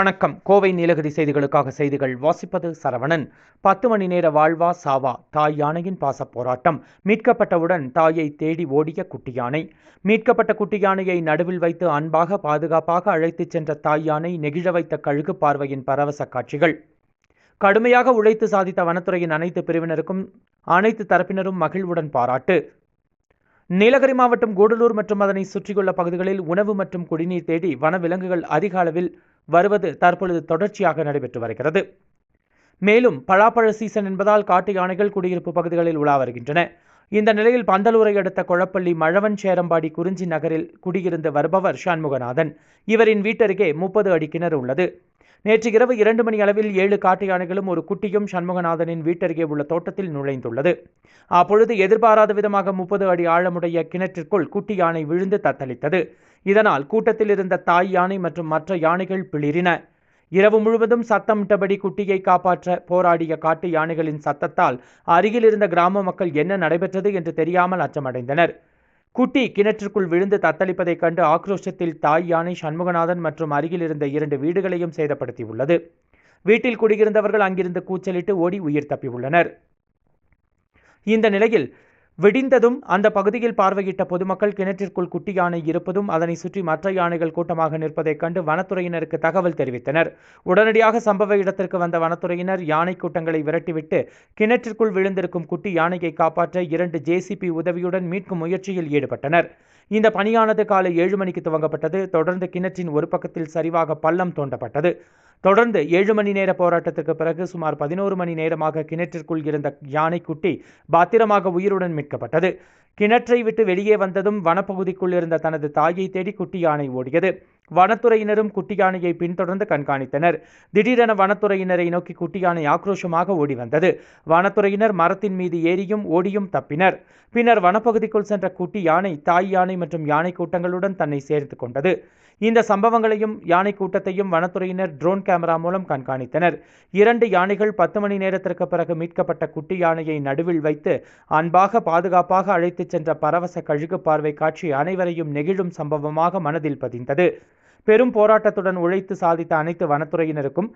வணக்கம். கோவை நீலகிரி செய்திகளுக்காக செய்திகள் வாசிப்பது சரவணன். 10 மணி நேர வாழ்வா சாவா தாய் யானையின் பாச போராட்டம். மீட்கப்பட்டவுடன் தாயை தேடி ஓடிய குட்டி யானை. மீட்கப்பட்ட குட்டி யானையை நடுவில் வைத்து அன்பாக பாதுகாப்பாக அழைத்துச் சென்ற தாய் யானை நெகிழ வைத்த கழுகு பார்வையின் பரவச காட்சிகள். கடுமையாக உழைத்து சாதித்த வனத்துறையின் அனைத்து பிரிவினருக்கும் அனைத்து தரப்பினரும் மகிழ்வுடன் பாராட்டு. நீலகிரி மாவட்டம் கூடலூர் மற்றும் அதனை சுற்றியுள்ள பகுதிகளில் உணவு மற்றும் குடிநீர் தேடி வனவிலங்குகள் அதிக அளவில் வருவது தற்பொழுது தொடர்ச்சியாக நடைபெற்று வருகிறது. மேலும் பலாப்பழ சீசன் என்பதால் காட்டு யானைகள் குடியிருப்பு பகுதிகளில் உலா வருகின்றன. இந்த நிலையில் பந்தலூரை அடுத்த கொளப்பள்ளி மழவன் சேரம்பாடி குறிஞ்சி நகரில் குடியிருந்து வருபவர் சண்முகநாதன். இவரின் வீட்டருகே 30 அடி கிணறு உள்ளது. நேற்று இரவு 2 மணி அளவில் 7 காட்டு யானைகளும் ஒரு குட்டியும் சண்முகநாதனின் வீட்டருகே உள்ள தோட்டத்தில் நுழைந்துள்ளது. அப்பொழுது எதிர்பாராத விதமாக 30 அடி ஆழமுடைய கிணற்றிற்குள் குட்டி யானை விழுந்து தத்தளித்தது. இதனால் கூட்டத்தில் இருந்த தாய் யானை மற்றும் மற்ற யானைகள் பிளிரின. இரவு முழுவதும் சத்தமிட்டபடி குட்டியை காப்பாற்ற போராடிய காட்டு யானைகளின் சத்தத்தால் அருகில் இருந்த கிராம மக்கள் என்ன நடைபெற்றது என்று தெரியாமல் அச்சமடைந்தனர். குட்டி கிணற்றிற்குள் விழுந்து தத்தளிப்பதைக் கண்டு ஆக்ரோஷத்தில் தாய் யானை சண்முகநாதன் மற்றும் அருகில் இருந்த 2 வீடுகளையும் சேதப்படுத்தியுள்ளது. வீட்டில் குடியிருந்தவர்கள் அங்கிருந்து கூச்சலிட்டு ஓடி உயிர் தப்பியுள்ளனர். இந்த நிலையில் விடிந்ததும் அந்த பகுதியில் பார்வையிட்ட பொதுமக்கள் கிணற்றிற்குள் குட்டி யானை இருப்பதும் அதனை சுற்றி மற்ற யானைகள் கூட்டமாக நிற்பதைக் கண்டு வனத்துறையினருக்கு தகவல் தெரிவித்தனர். உடனடியாக சம்பவ இடத்திற்கு வந்த வனத்துறையினர் யானை கூட்டங்களை விரட்டிவிட்டு கிணற்றிற்குள் விழுந்திருக்கும் குட்டி யானையை காப்பாற்ற 2 JCB உதவியுடன் மீட்கும் முயற்சியில் ஈடுபட்டனர். இந்த பணியானது காலை 7 மணிக்கு துவங்கப்பட்டது. தொடர்ந்து கிணற்றின் ஒரு பக்கத்தில் சரிவாக பள்ளம் தோண்டப்பட்டது. தொடர்ந்து 7 மணி நேர போராட்டத்திற்கு பிறகு சுமார் 11 மணி நேரமாக கிணற்றிற்குள் இருந்த யானைக்குட்டி பத்திரமாக உயிருடன் மீட்கப்பட்டது. கிணற்றை விட்டு வெளியே வந்ததும் வனப்பகுதிக்குள் இருந்த தனது தாயை தேடி குட்டி யானை ஓடியது. வனத்துறையினரும் குட்டி யானையை பின்தொடர்ந்து கண்காணித்தனர். திடீரென வனத்துறையினரை நோக்கி குட்டி யானை ஆக்ரோஷமாக ஓடி வந்தது. வனத்துறையினர் மரத்தின் மீது ஏறியும் ஓடியும் தப்பினர். பின்னர் வனப்பகுதிக்குள் சென்ற குட்டி யானை தாய் யானை மற்றும் யானை கூட்டங்களுடன் தன்னை சேர்த்து கொண்டது. இந்த சம்பவங்களையும் யானை கூட்டத்தையும் வனத்துறையினர் ட்ரோன் கேமரா மூலம் கண்காணித்தனர். 2 யானைகள் 10 மணி நேரத்திற்கு பிறகு மீட்கப்பட்ட குட்டி யானையை நடுவில் வைத்து அன்பாக பாதுகாப்பாக அழைத்துச் சென்ற பரவச கழுகு பார்வை காட்சி அனைவரையும் நெகிழும் சம்பவமாக மனதில் பதிந்தது. பெரும் போராட்டத்துடன் உழைத்து சாதித்த அனைத்து வனத்துறையினருக்கும்